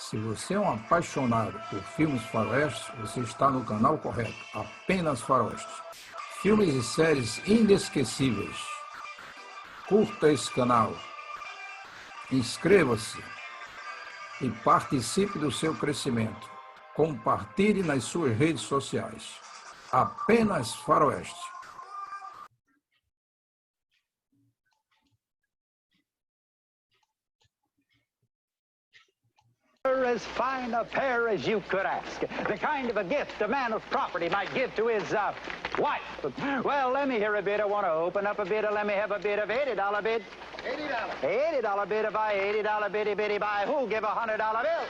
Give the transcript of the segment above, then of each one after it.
Se você é um apaixonado por filmes faroestes, você está no canal correto. Apenas faroestes. Filmes e séries inesquecíveis. Curta esse canal. Inscreva-se e participe do seu crescimento. Compartilhe nas suas redes sociais. Apenas faroeste. As fine a pair as you could ask. The kind of a gift a man of property might give to his wife. Well, let me hear a bid. I want to open up a bid. Let me have a bid of $80 bid. $80. $80 bid of I, $80 bitty bitty buy. Who'll give a $100 bill?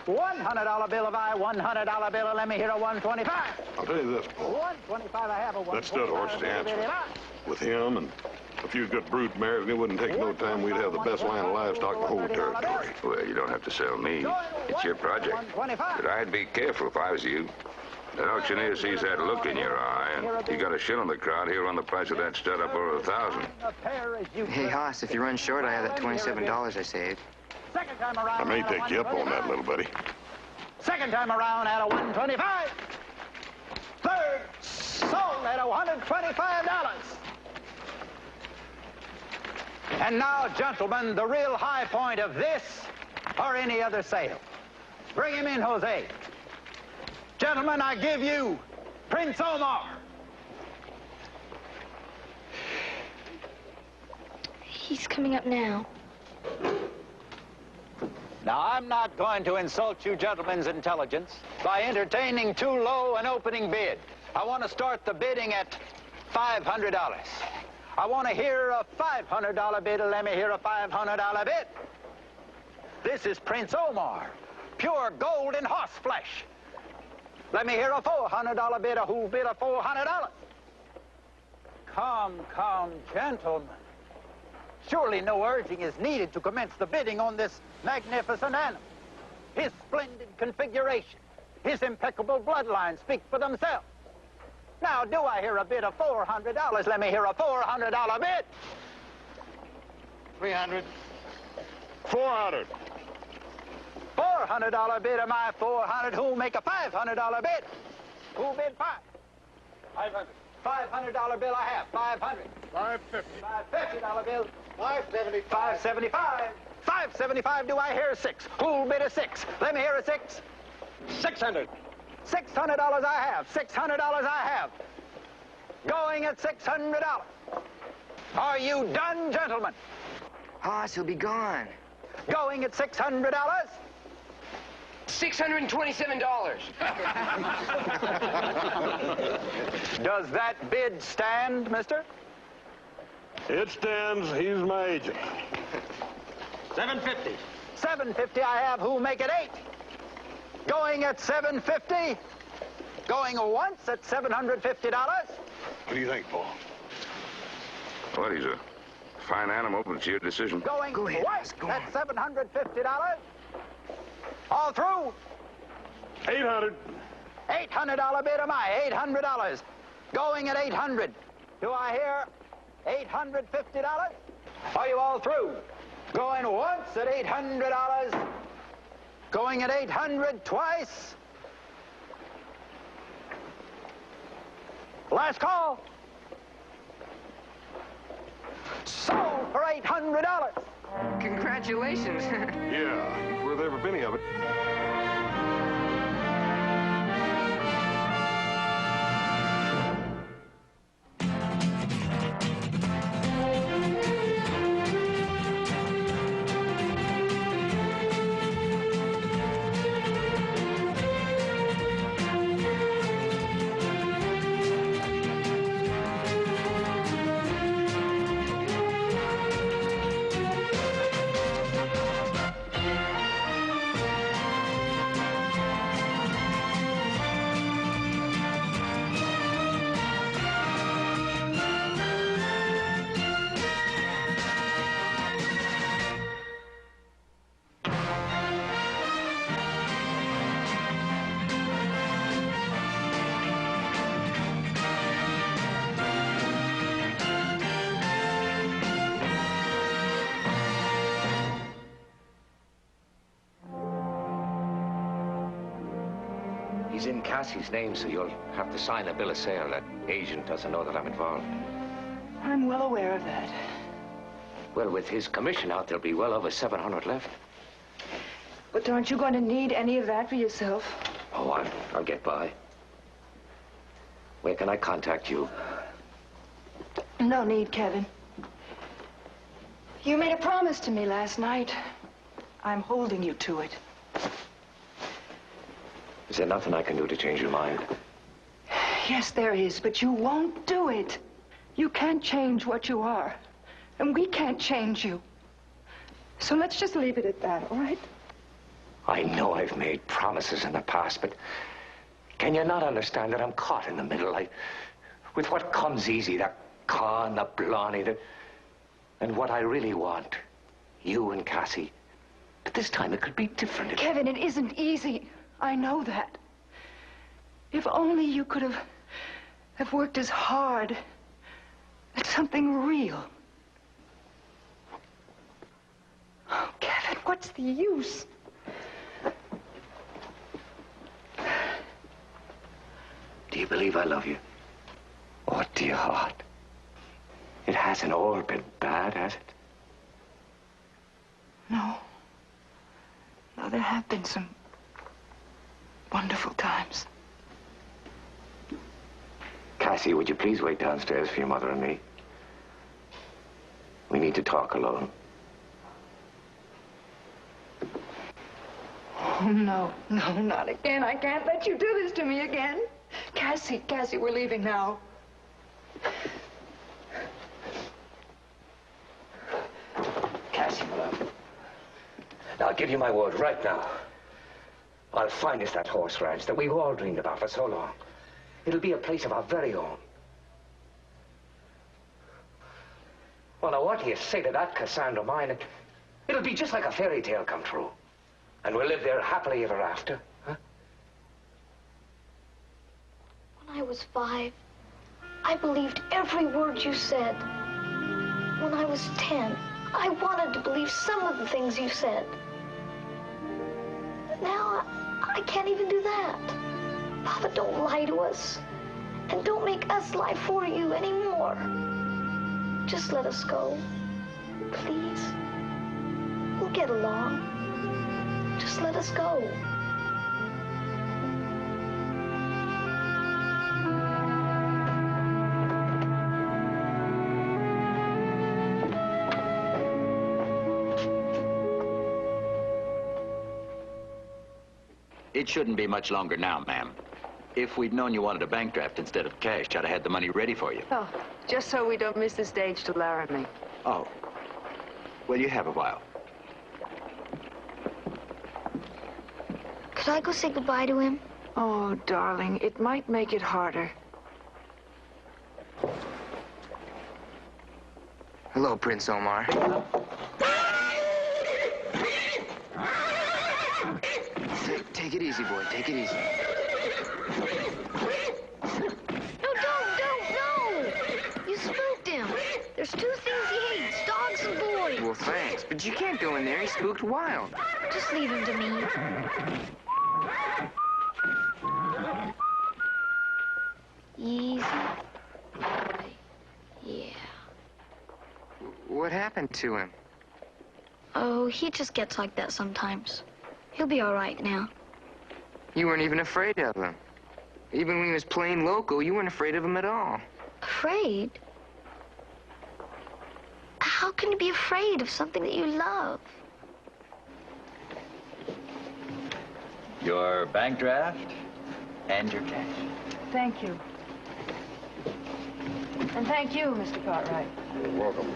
$100 bill of I, $100 bill. Let me hear a $125. I'll tell you this, Paul. $125 I have a $125. That stud horse is the answer. With him and a few good brood mares, it wouldn't take no time. We'd have the best line of livestock in the whole territory. Well, you don't have to sell me. It's your project. But I'd be careful if I was you. That auctioneer sees that look in your eye, and you got a shit on the crowd, he'll run the price of that stud up over $1,000. Hey, Hoss, if you run short, I have that $27 I saved. I may take you up on that, little buddy. Second time around at a $125. Third, sold at a $125. And now, gentlemen, the real high point of this or any other sale. Bring him in, Jose. Gentlemen, I give you Prince Omar. He's coming up now. Now, I'm not going to insult you gentlemen's intelligence by entertaining too low an opening bid. I want to start the bidding at $500. I want to hear a $500 bid. Let me hear a $500 bid. This is Prince Omar, pure gold and horse flesh. Let me hear a $400 bid. Who bid a $400? Come, gentlemen. Surely no urging is needed to commence the bidding on this magnificent animal. His splendid configuration, his impeccable bloodline speak for themselves. Now, do I hear a bid of $400? Let me hear a $400 bid. 300. 400. $400 bid of my 400. Who'll make a $500 bid? Who bid 5? 500. $500 bill I have. 500. 550. $550 bill. 575. 575. 575. Do I hear 6? Who'll bid a 6? Let me hear a 6. 600. $600 I have. $600 I have. Going at $600. Are you done, gentlemen? Hoss, he'll be gone. Going at $600? $627. Does that bid stand, mister? It stands. He's my agent. 750. 750 I have. Who'll make it 8? Going at 750. Going once at $750. What do you think, Paul? Well, he's a fine animal, but it's your decision. Going Go ahead, twice go at on. $750. All through. 800. $800 bid am I. $800. Going at 800. Do I hear $850? Are you all through? Going once at $800. Going at 800 twice. Last call. Sold for $800. Congratulations. Yeah, worth every penny of it. money's in Cassie's name, so you'll have to sign a bill of sale. That agent doesn't know that I'm involved. I'm well aware of that. Well, with his commission out, there'll be well over 700 left. But aren't you going to need any of that for yourself? Oh, I'll get by. Where can I contact you? No need, Kevin. You made a promise to me last night. I'm holding you to it. Is there nothing I can do to change your mind? Yes, there is, but you won't do it. You can't change what you are, and we can't change you. So let's just leave it at that, all right? I know I've made promises in the past, but can you not understand that I'm caught in the middle? With what comes easy, the con, the blarney, and what I really want, you and Cassie. But this time it could be different. Kevin, it isn't easy. I know that. If only you could have worked as hard at something real. Oh, Kevin, what's the use? Do you believe I love you? Oh, dear heart. It hasn't all been bad, has it? No. No, there have been some wonderful times. Cassie, would you please wait downstairs for your mother and me? We need to talk alone. Oh, no, no, not again. I can't let you do this to me again. Cassie, we're leaving now. Cassie, my love. Now, I'll give you my word right now. I'll find us that horse ranch that we've all dreamed about for so long. It'll be a place of our very own. Well, now, what do you say to that, Cassandra mine? It'll be just like a fairy tale come true. And we'll live there happily ever after, huh? When I was 5, I believed every word you said. When I was 10, I wanted to believe some of the things you said. Now, I can't even do that. Papa, don't lie to us. And don't make us lie for you anymore. Just let us go. Please. We'll get along. Just let us go. It shouldn't be much longer now, ma'am. If we'd known you wanted a bank draft instead of cash, I'd have had the money ready for you. Oh, just so we don't miss the stage to Laramie. Oh. Well, you have a while. Could I go say goodbye to him? Oh, darling, it might make it harder. Hello, Prince Omar. Take it easy, boy. Take it easy. No, don't, no! You spooked him. There's 2 things he hates, dogs and boys. Well, thanks, but you can't go in there. He's spooked wild. Just leave him to me. Easy. Yeah. What happened to him? Oh, he just gets like that sometimes. He'll be all right now. You weren't even afraid of him. Even when he was playing loco, you weren't afraid of him at all. Afraid? How can you be afraid of something that you love? Your bank draft and your cash. Thank you. And thank you, Mr. Cartwright. You're welcome.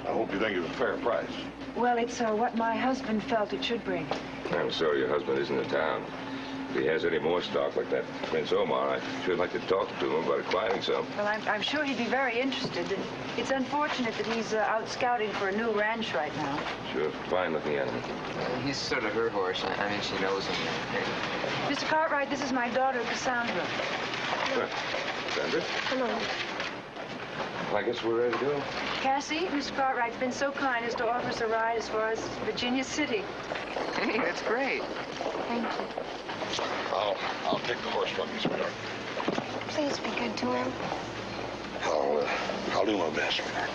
I hope you think it's a fair price. Well, it's what my husband felt it should bring. I'm sorry your husband isn't in town. If he has any more stock like that Prince Omar, I sure like to talk to him about acquiring some. Well, I'm sure he'd be very interested. It's unfortunate that he's out scouting for a new ranch right now. Sure, fine-looking animal. He's sort of her horse. I mean, she knows him. Mr. Cartwright, this is my daughter, Cassandra. Sandra? Hello. I guess we're ready to go. Cassie, Mr. Cartwright's been so kind as to offer us a ride as far as Virginia City. Hey, that's great. Thank you. I'll take the horse from you, sweetheart. Please be good to him. I'll do my best, sweetheart.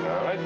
All right.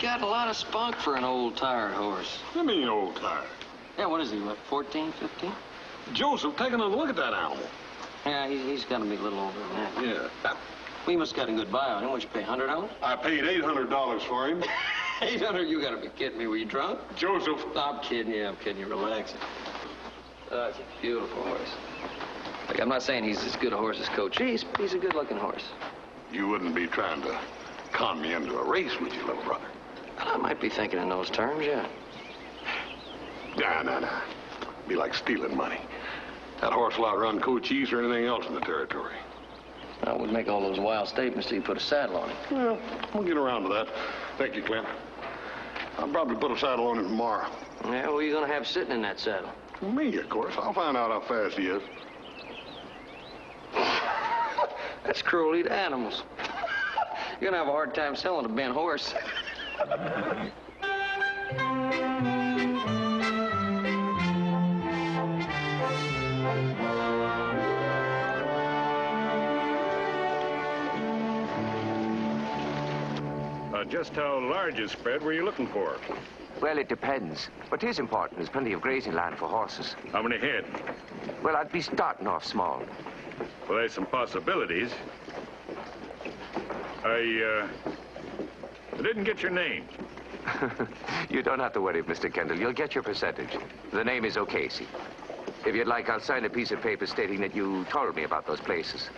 Got a lot of spunk for an old, tired horse. What do you mean, old tired? Yeah, what is he, what, 14, 15? Joseph, take another look at that animal. Yeah, he's got to be a little older than that. Yeah. Well, you must have got a good buy on him. What'd you pay, $100? I paid $800 for him. 800? You got to be kidding me. Were you drunk? Joseph. I'm kidding you. I'm kidding you. Relax. It's a beautiful horse. Like, I'm not saying he's as good a horse as Coach. He's a good-looking horse. You wouldn't be trying to con me into a race, would you, little brother? Well, I might be thinking in those terms, yeah. Nah. Be like stealing money. That horse will outrun Cochise or anything else in the territory. I would make all those wild statements till you put a saddle on him. Well, we'll get around to that. Thank you, Clint. I'll probably put a saddle on him tomorrow. Yeah, who are you going to have sitting in that saddle? Me, of course. I'll find out how fast he is. That's cruelty to animals. You're going to have a hard time selling a bent horse. Just how large a spread were you looking for? Well, it depends. What is important is plenty of grazing land for horses. How many head? Well, I'd be starting off small. Well, there's some possibilities. I didn't get your name. You don't have to worry, Mr. Kendall. You'll get your percentage. The name is O'Casey. If you'd like, I'll sign a piece of paper stating that you told me about those places.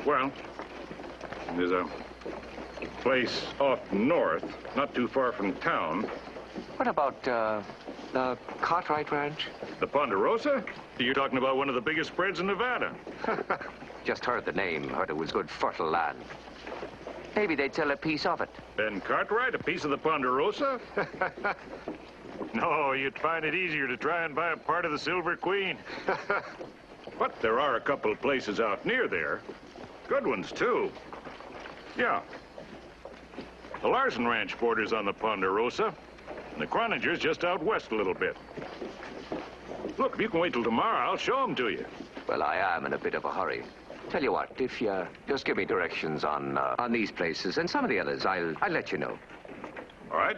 Well, there's a place off north, not too far from town. What about, the Cartwright Ranch? The Ponderosa? You're talking about one of the biggest spreads in Nevada. Just heard the name, heard it was good fertile land. Maybe they'd sell a piece of it. Ben Cartwright, a piece of the Ponderosa? No, you'd find it easier to try and buy a part of the Silver Queen. But there are a couple of places out near there. Good ones, too. Yeah. The Larson Ranch borders on the Ponderosa, and the Croninger's just out west a little bit. Look, if you can wait till tomorrow, I'll show them to you. Well, I am in a bit of a hurry. Tell you what, if you just give me directions on these places and some of the others, I'll let you know. All right.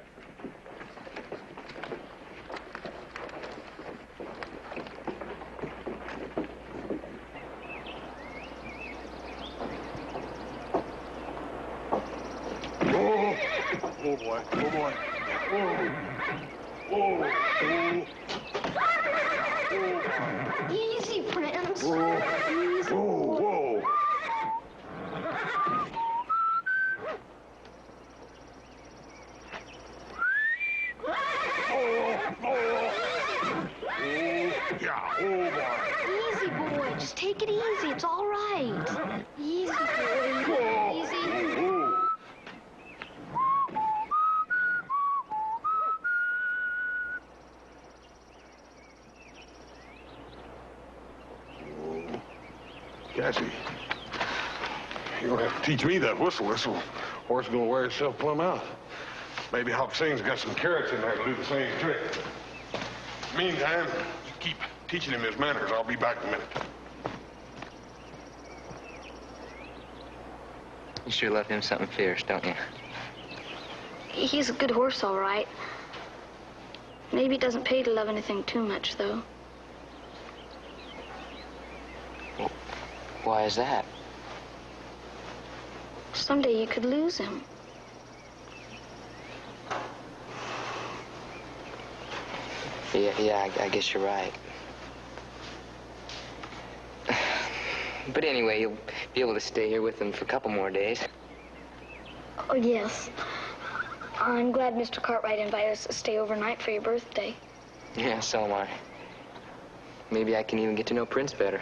Oh, boy. Oh, boy. Easy, Prince. Easy. Whoa. Yeah, oh, boy. Easy, boy. Just take it easy. It's all right. Easy, boy. Easy. Cassie, you're gonna have to teach me that whistle. This horse is gonna wear itself plumb out. Maybe Hop Sing's got some carrots in there to do the same trick. Meantime, you keep teaching him his manners. I'll be back in a minute. You sure love him something fierce, don't you? He's a good horse, all right. Maybe it doesn't pay to love anything too much, though. Well, why is that? Someday you could lose him. Yeah, I guess you're right. But anyway, you'll be able to stay here with him for a couple more days. Oh, yes. I'm glad Mr. Cartwright invited us to stay overnight for your birthday. Yeah, so am I. Maybe I can even get to know Prince better.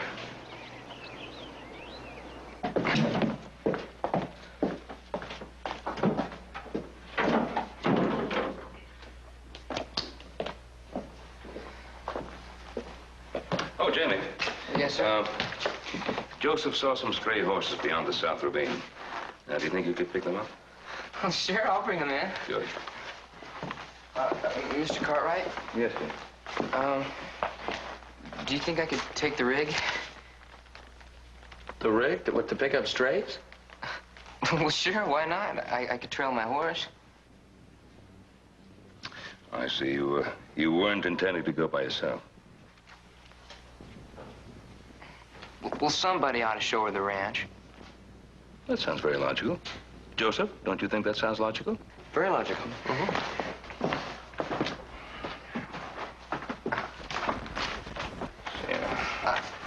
Oh, Jamie. Yes, sir? Joseph saw some stray horses beyond the South Ravine. Do you think you could pick them up? Oh, sure, I'll bring him in. Good. Mr. Cartwright? Yes, sir. Do you think I could take the rig? The rig? What, to pick up strays? Well, sure, why not? I could trail my horse. I see. You weren't intending to go by yourself. Well, somebody ought to show her the ranch. That sounds very logical. Joseph, don't you think that sounds logical? Very logical.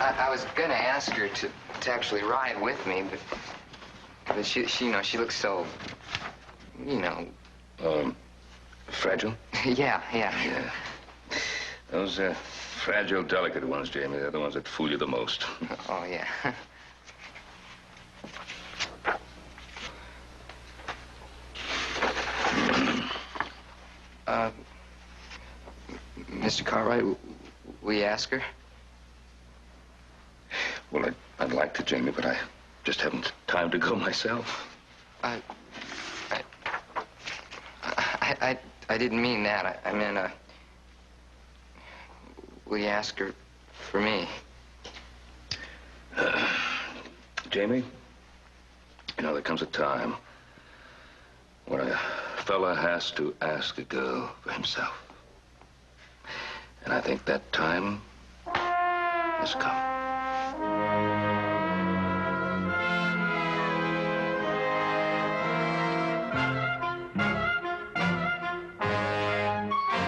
I was gonna ask her to actually ride with me, but she you know, she looks so, you know. Fragile? Yeah. Those fragile, delicate ones, Jamie, they're the ones that fool you the most. Oh, yeah. Mr. Cartwright, will you ask her? Well, I'd like to, Jamie, but I just haven't time to go myself. I didn't mean that. I meant, will you ask her for me? Jamie, you know, there comes a time when a fella has to ask a girl for himself. And I think that time has come.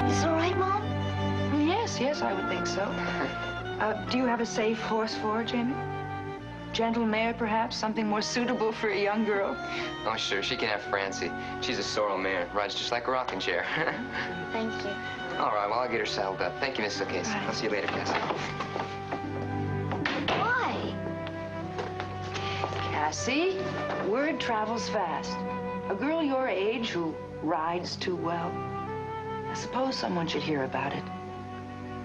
Is it all right, Mom? Yes, I would think so. Do you have a safe horse for her, Jamie? Gentle mare, perhaps? Something more suitable for a young girl? Oh, sure, she can have Francie. She's a sorrel mare. Rides just like a rocking chair. Thank you. All right, well, I'll get her saddled up. Thank you, Mrs. O'Case. Right. I'll see you later, Cassie. Why? Cassie, word travels fast. A girl your age who rides too well. I suppose someone should hear about it.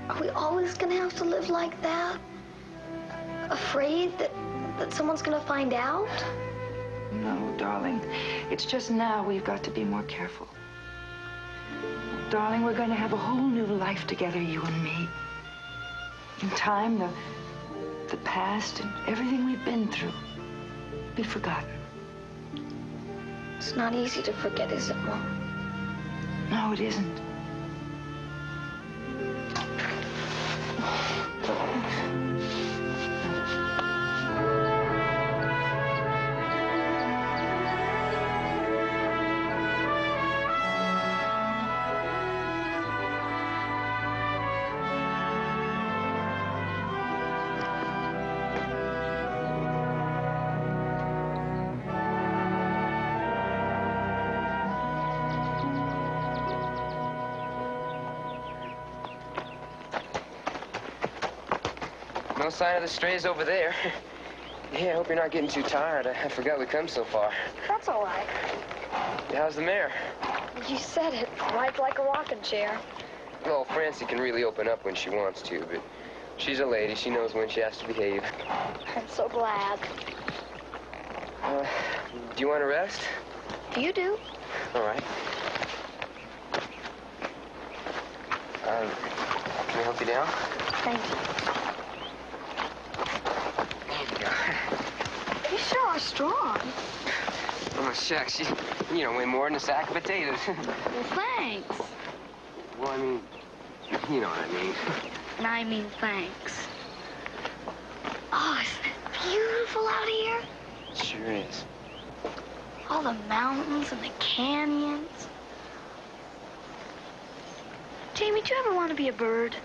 Are we always gonna have to live like that? Afraid that someone's gonna find out? No, darling. It's just now we've got to be more careful. Darling, we're going to have a whole new life together, you and me. In time, the past and everything we've been through will be forgotten. It's not easy to forget, is it, Mom? No, it isn't. No sign of the strays over there. Yeah, I hope you're not getting too tired. I forgot we come so far. That's all right. How's the mare? You said it. Rides like a rocking chair. Well, Francie can really open up when she wants to, but she's a lady. She knows when she has to behave. I'm so glad. Do you want to rest? You do? All right. Can I help you down? Thank you. You sure are strong. Oh, shucks. You don't weigh more than a sack of potatoes. Well, thanks. Well, I mean, You know what I mean. And I mean thanks. Oh, isn't it beautiful out here? It sure is. All the mountains and the canyons. Jamie, do you ever want to be a bird?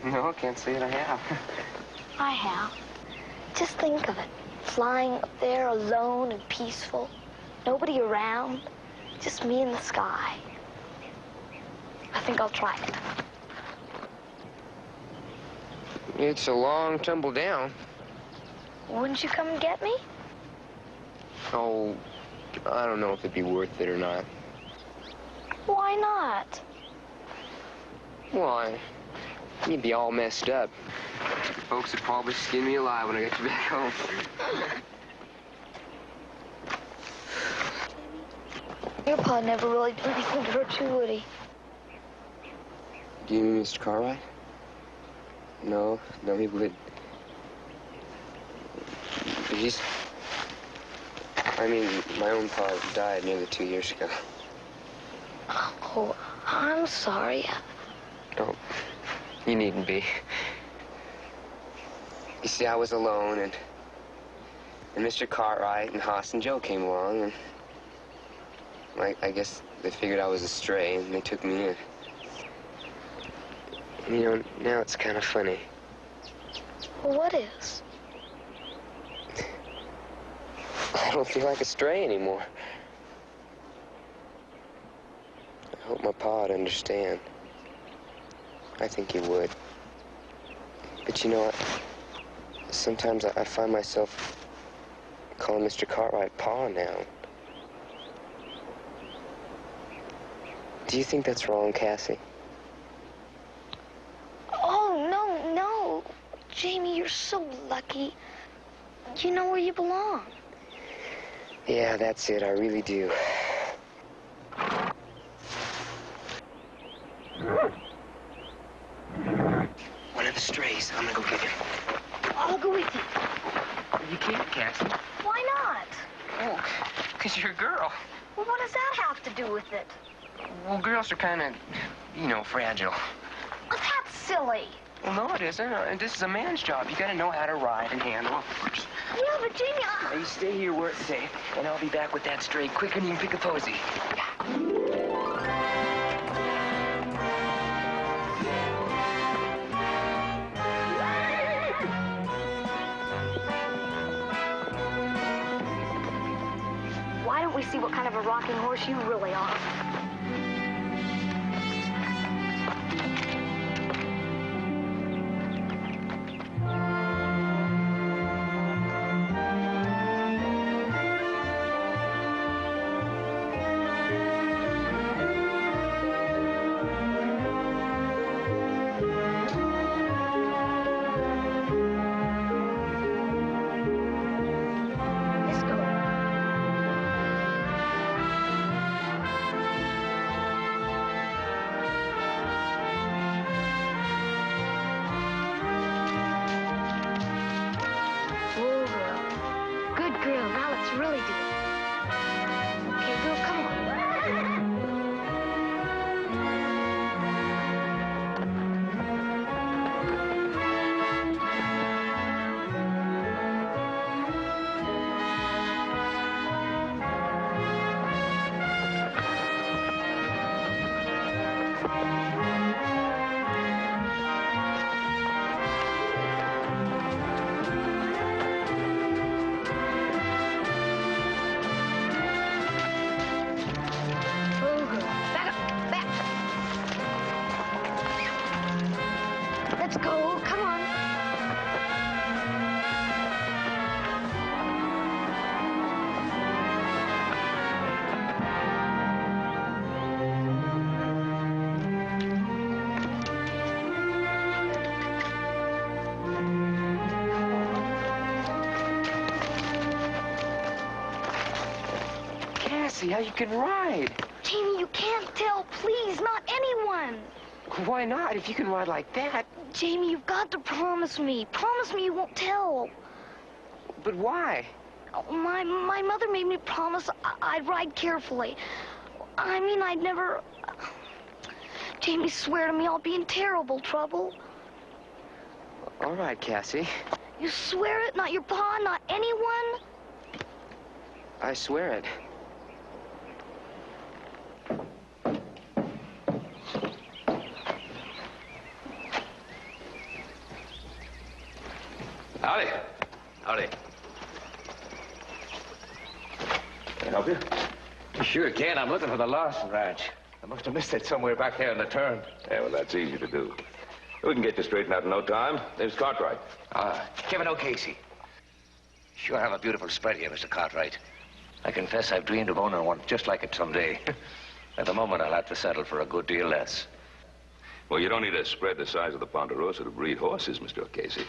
No, I can't say that I have. I have. Just think of it. Flying up there alone and peaceful. Nobody around. Just me in the sky. I think I'll try it. It's a long tumble down. Wouldn't you come and get me? Oh, I don't know if it'd be worth it or not. Why not? Why? You'd be all messed up. Folks would probably skin me alive when I get you back home. Your pa never really did anything to hurt you, would he? Do you mean Mr. Cartwright? No, he would. I mean, my own pa died nearly 2 years ago. Oh, I'm sorry. Oh, you needn't be. You see, I was alone, and Mr. Cartwright and Hoss and Joe came along, and I guess they figured I was a stray, and they took me in. And, you know, now it's kind of funny. Well, what is? I don't feel like a stray anymore. I hope my pa would understand. I think he would. But you know what? Sometimes I find myself calling Mr. Cartwright Pa now. Do you think that's wrong, Cassie? Oh, no. Jamie, you're so lucky. You know where you belong. Yeah, that's it. I really do. One of the strays. I'm gonna go get him. I'll go with you. You can't, Cassie. Why not? Oh, because you're a girl. Well, what does that have to do with it? Well, girls are kind of, you know, fragile. Well, that's silly. Well, no, it isn't. This is a man's job. You gotta know how to ride and handle a horse. Yeah, but Jamie, Now, you stay here where it's safe, and I'll be back with that stray quicker than you can pick a posy. why don't we see what kind of a rocking horse you really are? Really do. Okay, girl, come on. Let's go. Come on. Cassie, how you can ride? Jamie, you can't tell. Please, not anyone. Why not? If you can ride like that. Jamie, you've got to promise me. Promise me you won't tell. But why? Oh, my mother made me promise I'd ride carefully. I mean, I'd never... Jamie, swear to me I'll be in terrible trouble. All right, Cassie. You swear it? Not your pa, not anyone? I swear it. Howdy. Howdy. Can I help you? You sure can. I'm looking for the Larson Ranch. I must have missed it somewhere back there in the turn. Yeah, well, that's easy to do. We can get you straightened out in no time. Name's Cartwright. Kevin O'Casey. Sure have a beautiful spread here, Mr. Cartwright. I confess I've dreamed of owning one just like it someday. At the moment, I'll have to settle for a good deal less. Well, you don't need a spread the size of the Ponderosa to breed horses, Mr. O'Casey.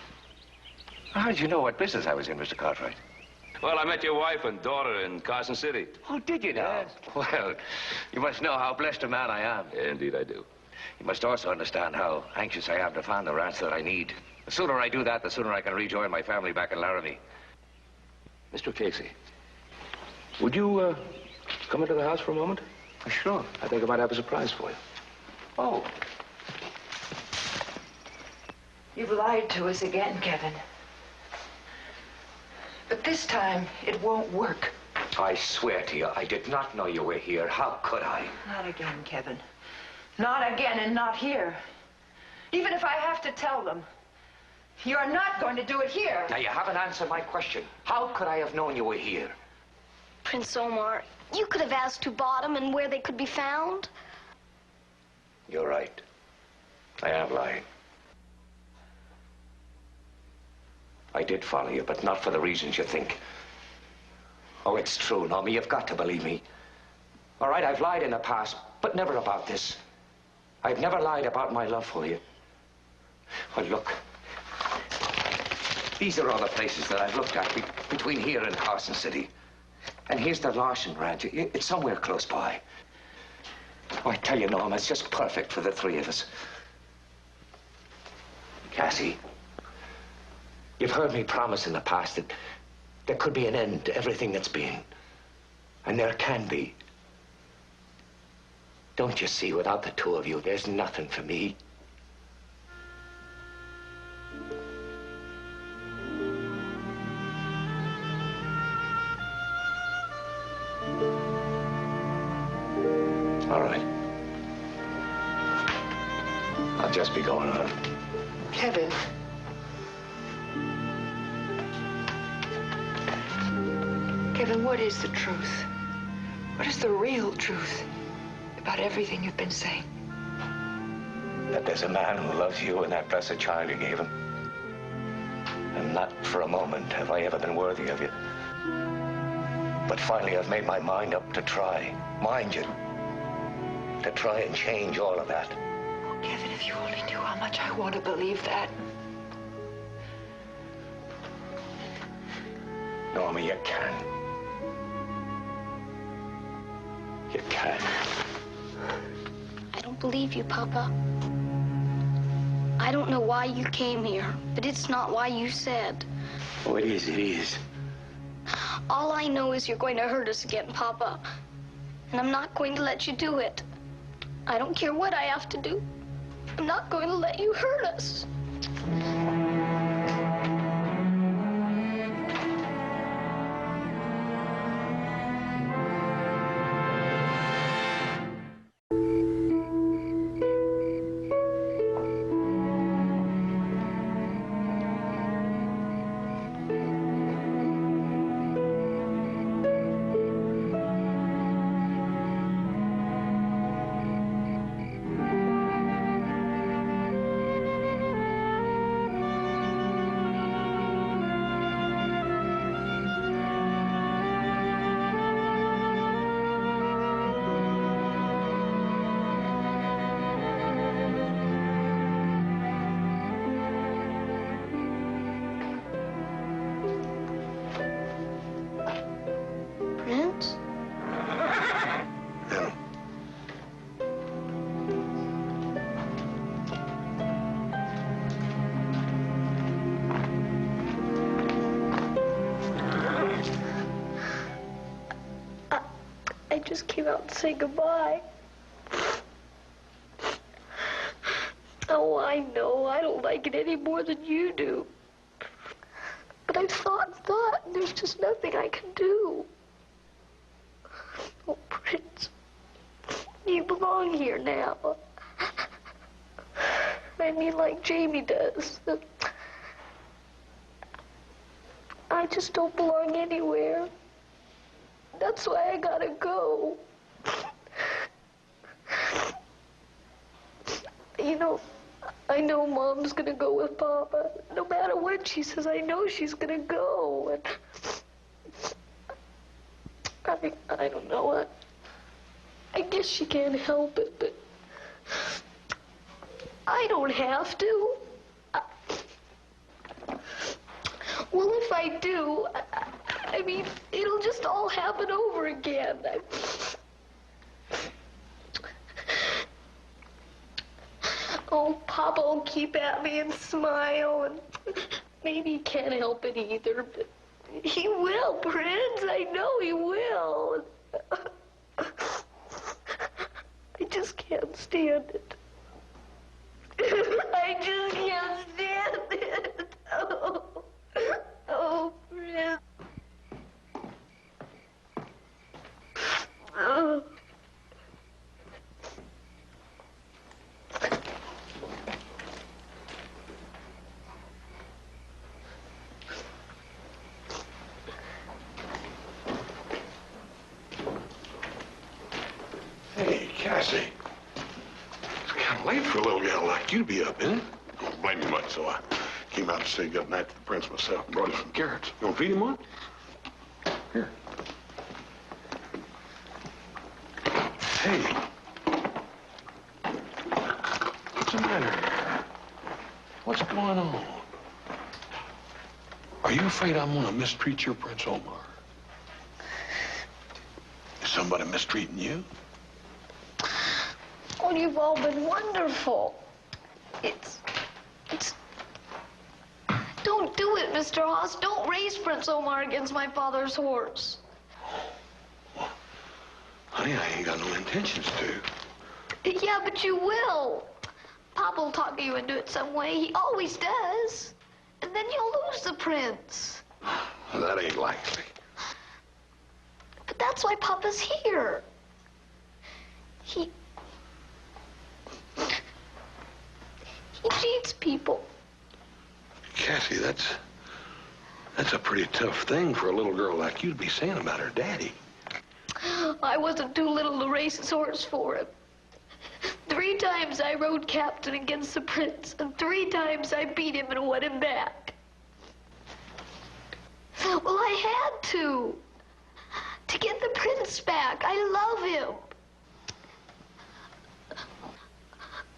How did you know what business I was in, Mr. Cartwright? Well, I met your wife and daughter in Carson City. Oh, did you now? Yes. Well, you must know how blessed a man I am. Yeah, indeed I do. You must also understand how anxious I am to find the ranch that I need. The sooner I do that, the sooner I can rejoin my family back in Laramie. Mr. O'Casey, would you, come into the house for a moment? Sure. I think I might have a surprise for you. Oh. You've lied to us again, Kevin. But this time, it won't work. I swear to you, I did not know you were here. How could I? Not again, Kevin. Not again and not here. Even if I have to tell them. You're not going to do it here. Now, you haven't answered my question. How could I have known you were here? Prince Omar, you could have asked who bought them and where they could be found. You're right. I am lying. I did follow you, but not for the reasons you think. Oh, it's true, Norma. You've got to believe me. All right, I've lied in the past, but never about this. I've never lied about my love for you. Well, look. These are all the places that I've looked at between here and Carson City. And here's the Larson Ranch. It's somewhere close by. Oh, I tell you, Norma, it's just perfect for the three of us. Cassie, you've heard me promise in the past that there could be an end to everything that's been. And there can be. Don't you see, without the two of you, there's nothing for me. All right. I'll just be going on. Kevin. Kevin, what is the truth? What is the real truth about everything you've been saying? That there's a man who loves you and that blessed child you gave him. And not for a moment have I ever been worthy of you. But finally I've made my mind up to try, mind you, to try and change all of that. Oh, Kevin, if you only knew how much I want to believe that. Norma, you can. You can. I don't believe you, Papa. I don't know why you came here, but it's not why you said. Oh, it is, it is. All I know is you're going to hurt us again, Papa. And I'm not going to let you do it. I don't care what I have to do. I'm not going to let you hurt us. I just came out to say goodbye. know, I don't like it any more than you do. But I've thought, and there's just nothing I can do. Oh, Prince, you belong here now. I mean, like Jamie does. I just don't belong anywhere. That's why I gotta go. You know, I know Mom's gonna go with Papa. No matter what she says, I know she's gonna go. And I don't know. I guess she can't help it, but I don't have to. Well, if I do, I mean, it'll just all happen over again. Oh, Papa will keep at me and smile, and maybe he can't help it either, but he will, Prince. I know he will. I just can't stand it. I just can't stand it. Oh, Prince. Oh. Hey, Cassie. It's kind of late for a little gal like you to be up, isn't it? I don't blame you much, so I came out to say good night to the prince myself and brought him some carrots. You want to feed him one? Here. Hey. What's the matter? What's going on? Are you afraid I'm going to mistreat your Prince Omar? Is somebody mistreating you? Oh, you've all been wonderful. Don't do it, Mr. Haas. Don't race Prince Omar against my father's horse. Well, honey, I ain't got no intentions to. Yeah, but you will. Papa will talk you into it some way. He always does. And then you'll lose the prince. That ain't likely. But that's why Papa's here. He cheats people. Cassie, that's a pretty tough thing for a little girl like you to be saying about her daddy. I wasn't too little to race his horse for him. 3 times I rode captain against the prince, and 3 times I beat him and won him back. Well, I had to get the prince back. I love him.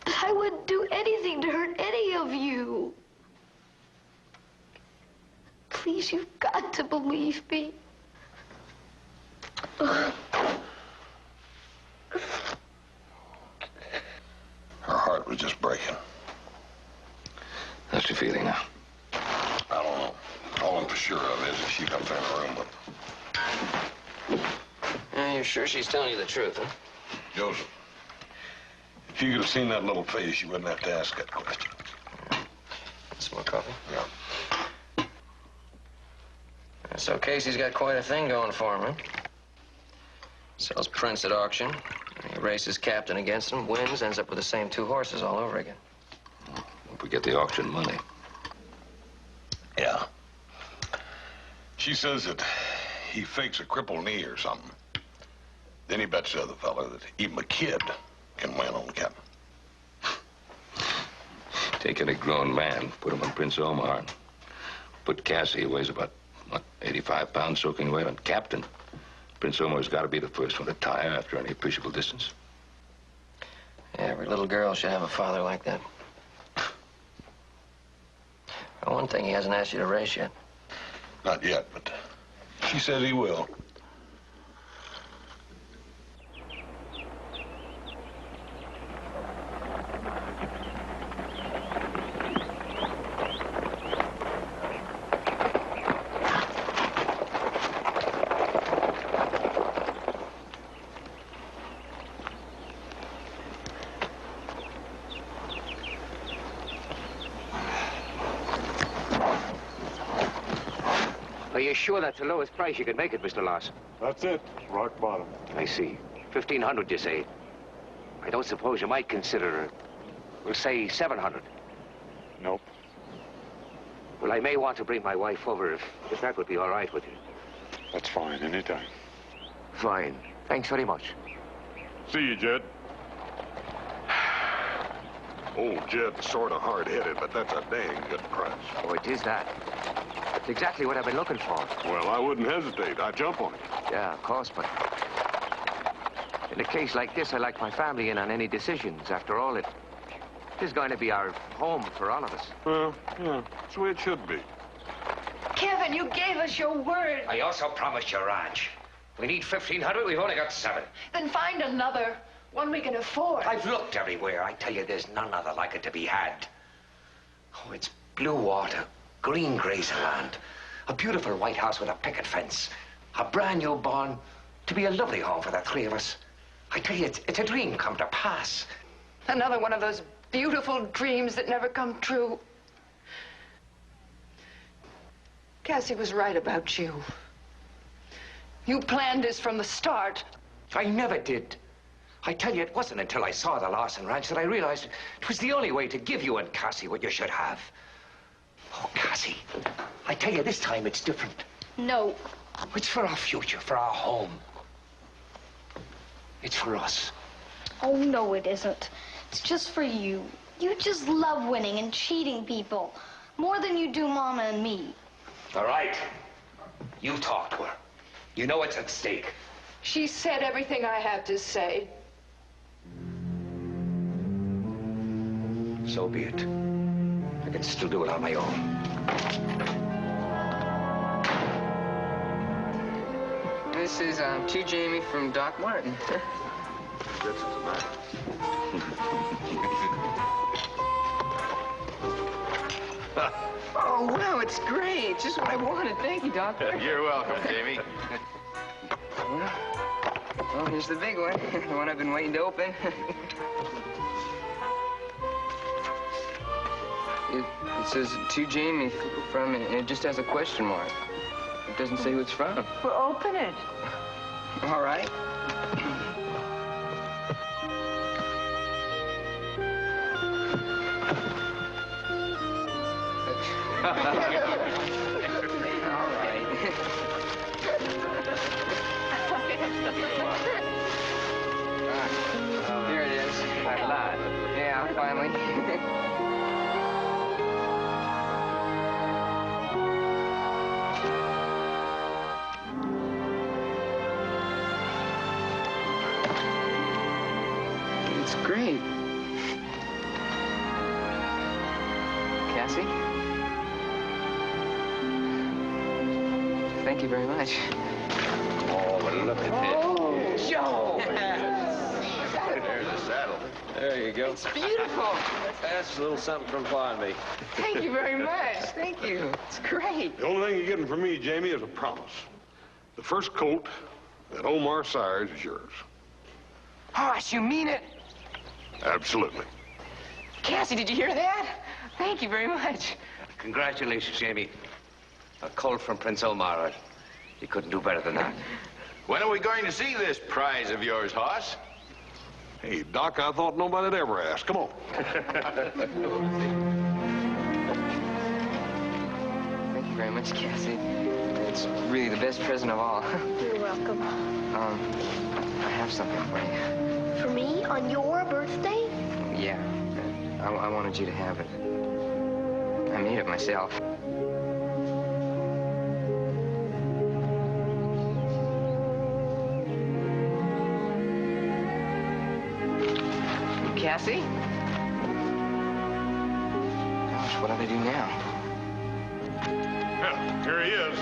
I wouldn't do anything to hurt any of you. Please, you've got to believe me. Her heart was just breaking. How's she feeling now? I don't know. All I'm for sure of is if she comes in the room with You're sure she's telling you the truth, huh? Joseph, if you could have seen that little face, you wouldn't have to ask that question. Some more coffee? Yeah. So Casey's got quite a thing going for him, huh? Sells prince at auction. He races captain against him, wins, ends up with the same 2 horses all over again. Don't forget the auction money. Yeah. She says that he fakes a crippled knee or something. Then he bets the other fella that even a kid can win on captain. Take any grown man, put him on Prince Omar. Put Cassie, who weighs about, 85 pounds, soaking wet, on captain. Prince Omar's got to be the first one to tire after any appreciable distance. Yeah, every little girl should have a father like that. Well, one thing, he hasn't asked you to race yet. Not yet, but she says he will. sure that's the lowest price you can make it, Mr. Lawson? That's it. Rock bottom. I see. 1,500, you say? I don't suppose you might consider, we'll say 700. Nope. Well, I may want to bring my wife over if that would be all right with you. That's fine, anytime. Fine. Thanks very much. See you, Jed. Old Jed's sort of hard-headed, but that's a dang good price. Oh, it is that. That's exactly what I've been looking for. Well, I wouldn't hesitate. I'd jump on it. Yeah, of course, but in a case like this, I like my family in on any decisions. After all, it is going to be our home for all of us. Well, yeah, that's the way it should be. Kevin, you gave us your word. I also promised you a ranch. We need 1,500. We've only got 7. Then find another. One we can afford. I've looked everywhere. I tell you, there's none other like it to be had. Oh, it's blue water, green grazing land, a beautiful white house with a picket fence, a brand new barn, to be a lovely home for the 3 of us. I tell you, it's a dream come to pass. Another one of those beautiful dreams that never come true. Cassie was right about you. You planned this from the start. I never did. I tell you, it wasn't until I saw the Lawson Ranch that I realized it was the only way to give you and Cassie what you should have. Oh, Cassie, I tell you, this time it's different. No. It's for our future, for our home. It's for us. Oh, no, it isn't. It's just for you. You just love winning and cheating people. More than you do Mama and me. All right. You talk to her. You know what's at stake. She said everything I had to say. So be it. I can still do it on my own. This is to Jamie from Doc Martin. That's tonight. Oh, wow, it's great. Just what I wanted. Thank you, Doc. You're welcome, Jamie. Well, here's the big one. The one I've been waiting to open. It says to Jamie from, and it just has a question mark. It doesn't say who it's from. Well, open it. All right. All right. Here it is. I've lied. Yeah, finally. It's great. Cassie? Thank you very much. Oh, well, look at this. Oh, Joe! There's the saddle. There you go. It's beautiful. That's a little something from Pa and me. Thank you very much. Thank you. It's great. The only thing you're getting from me, Jamie, is a promise. The first colt that Omar sires is yours. Hoss, you mean it? Absolutely. Cassie, did you hear that? Thank you very much. Congratulations, Jamie. A colt from Prince Omar. You couldn't do better than that. When are we going to see this prize of yours, Hoss? Hey, Doc, I thought nobody'd ever ask. Come on. Thank you very much, Cassie. It's really the best present of all. You're welcome. I have something for you. For me, on your birthday? Yeah, I wanted you to have it. I made it myself. Cassie? Gosh, what do they do now? Yeah, here he is.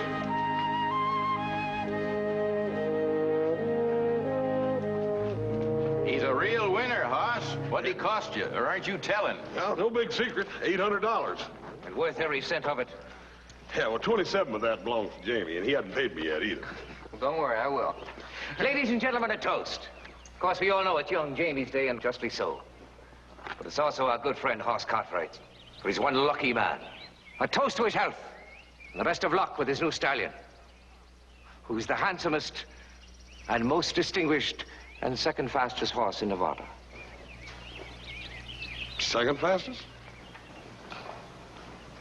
He's a real winner, Hoss. What'd he cost you? Or aren't you telling? Well, no big secret. $800. And worth every cent of it. Yeah, well, 27 of that belongs to Jamie, and he hasn't paid me yet either. Well, don't worry, I will. Ladies and gentlemen, a toast. Of course, we all know it's young Jamie's day, and justly so. But it's also our good friend, Hoss Cartwright. For he's one lucky man. A toast to his health. And the best of luck with his new stallion. who's the handsomest and most distinguished and second fastest horse in Nevada. Second fastest?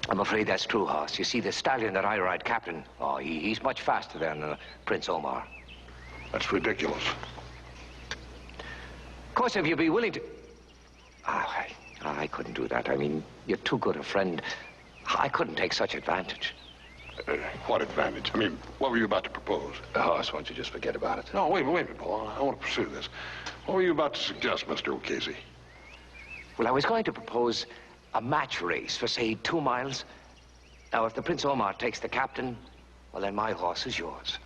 I'm afraid that's true, Hoss. You see, the stallion that I ride, Captain, he's much faster than Prince Omar. That's ridiculous. Of course, if you'd be willing to... I couldn't do that. I mean, you're too good a friend. I couldn't take such advantage. What advantage? I mean, what were you about to propose? Hoss, why don't you just forget about it? No, wait a minute, Paul. I want to pursue this. What were you about to suggest, Mr. O'Casey? Well, I was going to propose a match race for, say, 2 miles. Now, if the Prince Omar takes the captain, well, then my horse is yours.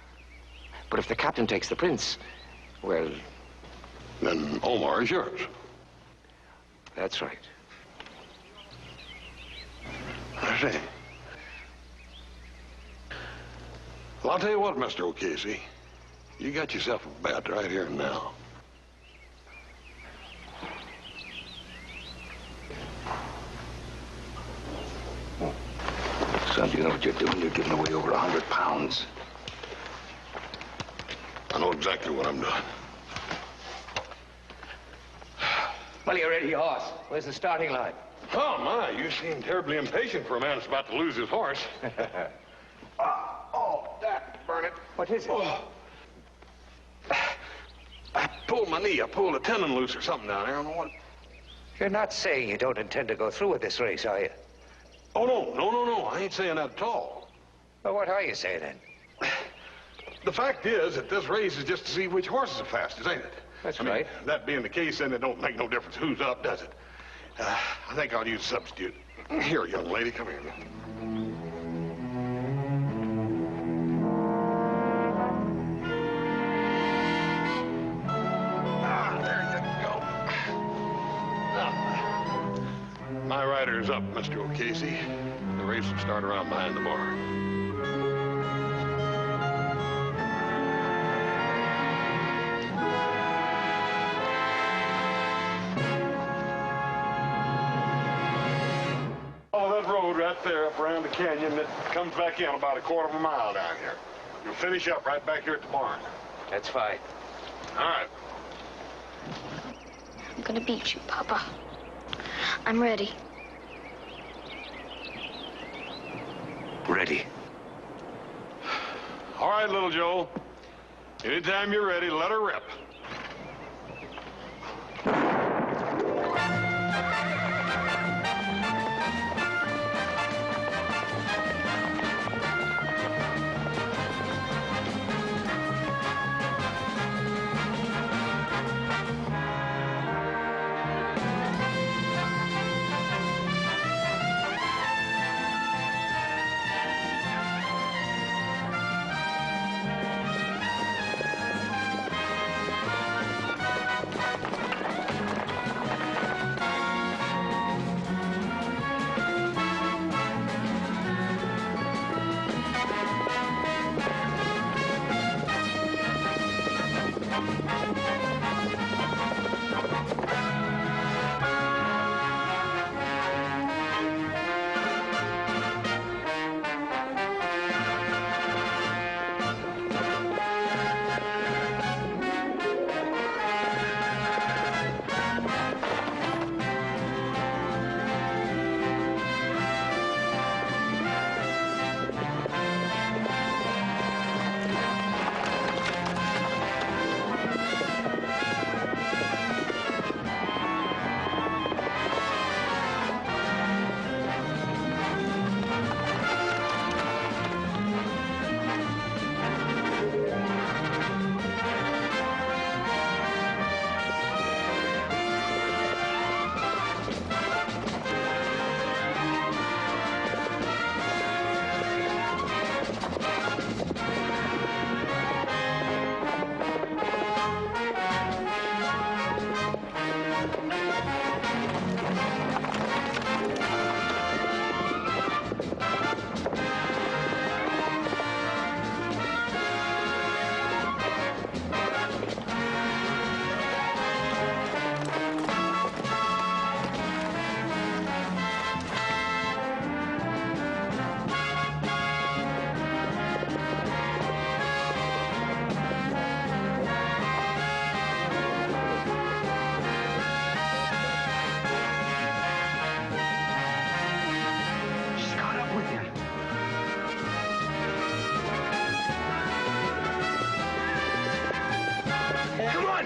But if the captain takes the prince, well... Then Omar is yours. That's right. I see. Well, I'll tell you what, Mr. O'Casey. You got yourself a bet right here and now. Son, do you know what you're doing? You're giving away over 100 pounds. I know exactly what I'm doing. Well, you ready, Hoss? Where's the starting line? Oh, my, you seem terribly impatient for a man that's about to lose his horse. Burn it. What is it? Oh. I pulled my knee. I pulled a tendon loose or something down there. I don't know what. You're not saying you don't intend to go through with this race, are you? Oh, no. I ain't saying that at all. Well, what are you saying, then? The fact is that this race is just to see which horse is the fastest, ain't it? That's I mean, right. That being the case, then it don't make no difference who's up, does it? I think I'll use a substitute. Here, young lady, come here. My rider's up, Mr. O'Casey. The race will start around behind the bar. Oh, that road right there up around the canyon that comes back in about a quarter of a mile down here. You'll finish up right back here at the barn. That's fine. All right. I'm gonna beat you, Papa. I'm ready. Ready. All right, little Joe. Anytime you're ready, let her rip.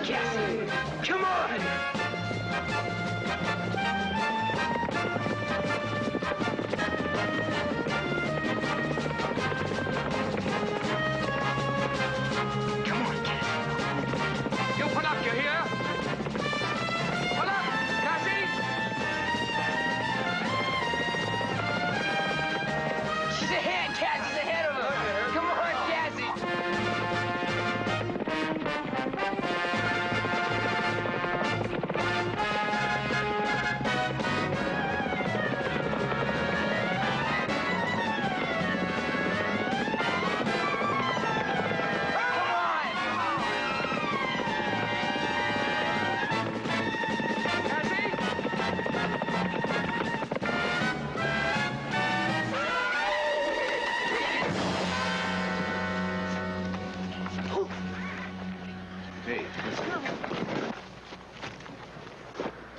on, Cassie. Come on. Come on, Cassie. You put up, you hear? Put up, Cassie. She's ahead, Cassie's ahead of her. Come on, Cassie.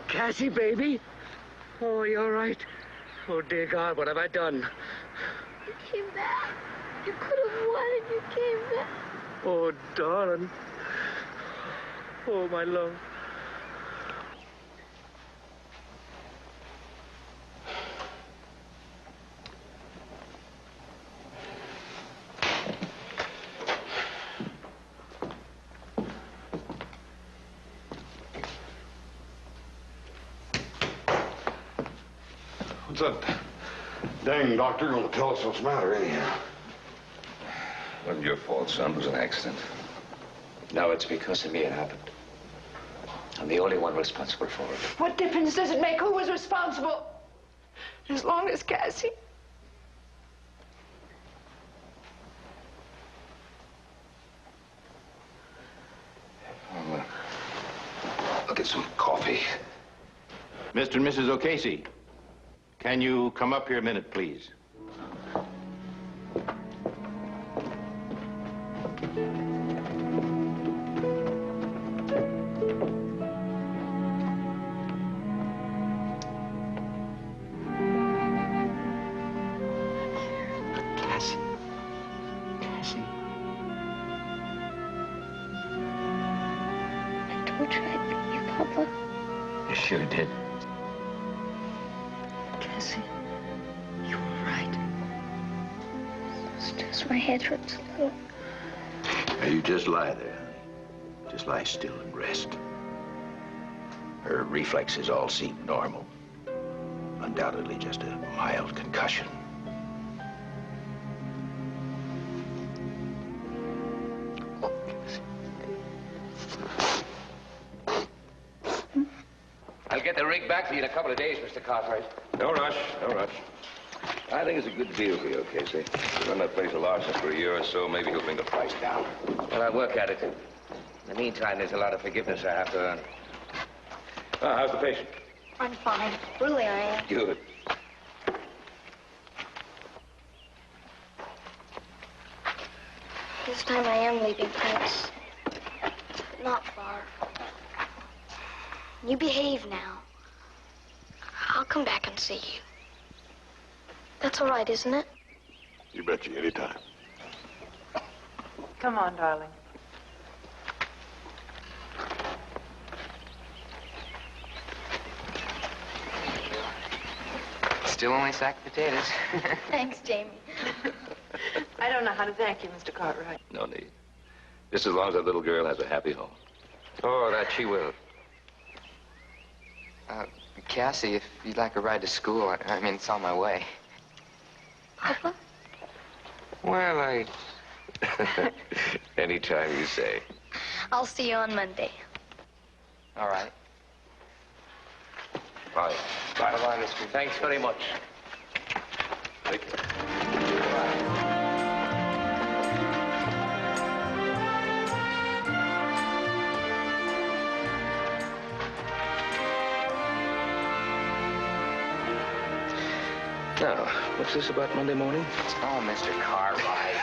Cassie, baby. Oh, you're right. Oh, dear God, what have I done? You came back. You could have won and you came back. Oh, darling. Oh, my love. What's that dang doctor gonna tell us what's the matter anyhow? Wasn't your fault, son. It was an accident. No, it's because of me it happened. I'm the only one responsible for it. What difference does it make who was responsible? As long as Cassie. I'll get some coffee. Mr. and Mrs. O'Casey, can you come up here a minute, please? Cassie. Cassie. I told you I'd be your papa. You sure did. Cassie, you were right. It's just my head hurts a little. Now, you just lie there. Just lie still and rest. Her reflexes all seem normal. Undoubtedly just a mild concussion. I'll get the rig back to you in a couple of days, Mr. Cartwright. No rush, no rush. I think it's a good deal for you, Casey. You run that place of Larson for a year or so, maybe he'll bring the price down. Well, I'll work at it. In the meantime, there's a lot of forgiveness I have to earn. Ah, how's the patient? I'm fine. Really, I am. Good. This time I am leaving, Prince. Not far. You behave now. I'll come back and see you. That's all right, isn't it? You betcha, anytime. Come on, darling. Still only sacked potatoes. Thanks, Jamie. I don't know how to thank you, Mr. Cartwright. No need. Just as long as that little girl has a happy home. Oh, that she will. Cassie, if you'd like a ride to school, I mean, it's on my way. Papa? Well, Anytime you say. I'll see you on Monday. all right. Bye. Bye-bye, Mr. Thanks very much. Take care. Now, what's this about Monday morning? Oh, Mr. Cartwright.